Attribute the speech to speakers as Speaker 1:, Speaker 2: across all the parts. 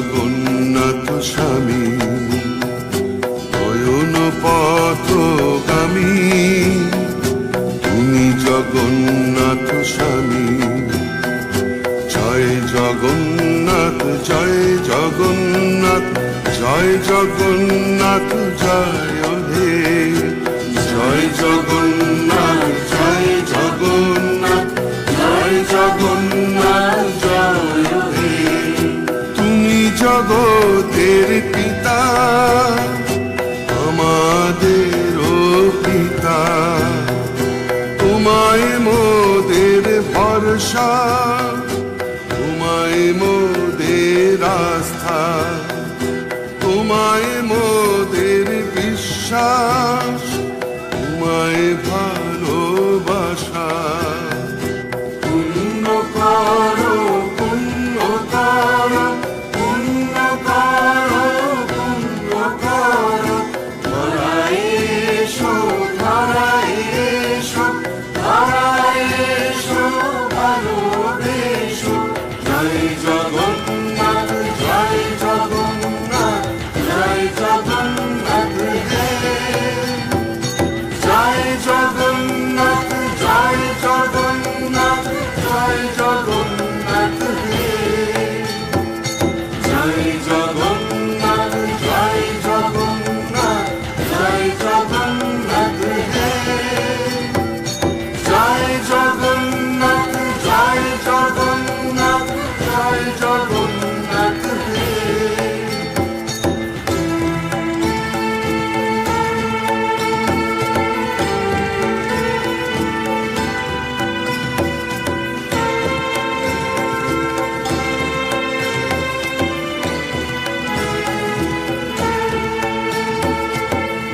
Speaker 1: জগন্নাথ স্বামী নয়ন পথগামী, তুমি জগন্নাথ স্বামী। জয় জগন্নাথ জয় জগন্নাথ জয় জগন্নাথ জয় হে, জয় জগন্নাথ জয় জগন্নাথ জয় জগন্নাথ জয় হে। তুমি জগতের পিতা, আমাদেরও পিতা, তোমায় মোদের ভরসা, তোমায় মোদের আস্থা, তোমায় মোদের বিশ্বাস, তোমায় ভালোবাসা। পুণ্য করো পুণ্য করো পুণ্য করো পুণ্য করো, ধরায় এসো ধরায় এসো ধরায় এসো ভালোবেসো। জয় জগন্নাথ জয় জগন্নাথ জয় জগন্নাথ হে, জয় জগন্নাথ জয় জগন্নাথ জয় জগন্নাথ হে, জয় জগন্নাথ জয় জগন্নাথ জয় জগন্নাথ হে, জয় জগন্নাথ জয় জগন্নাথ জয় জগন্নাথ হে।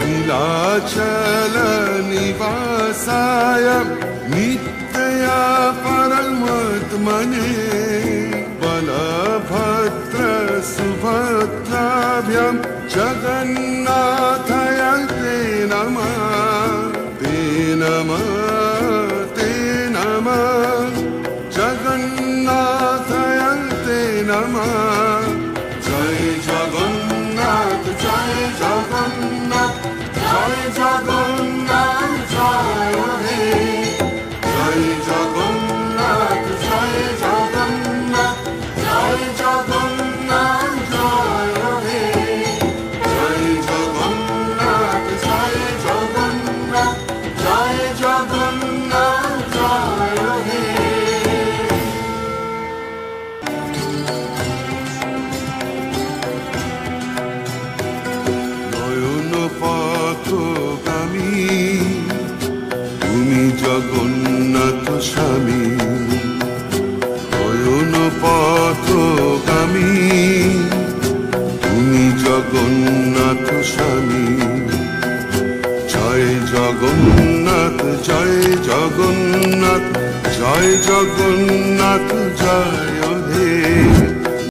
Speaker 1: नीलाचल निवासाय नित्या परमात्मने, बलभद्र सुभद्राभ्यां जगन्नाथाय ते नमः, ते नमः ते नमः, जगन्नाथाय ते नमः। जय जगन्नाथ जय जगन्नाथ জয় জগন্নাথ জয় হে, জয় জগন্নাথ জয় জগন্নাথ জয় জগন্নাথ জয় হে, জয় জগন্নাথ জয় জগন্নাথ জয় জগন্নাথ জয় হে। নয়ন পথগামী, তুমি জগন্নাথ স্বামী নয়ন পথগামী, তুমি জগন্নাথ স্বামী। জয় জগন্নাথ জয় জগন্নাথ জয় জগন্নাথ জয়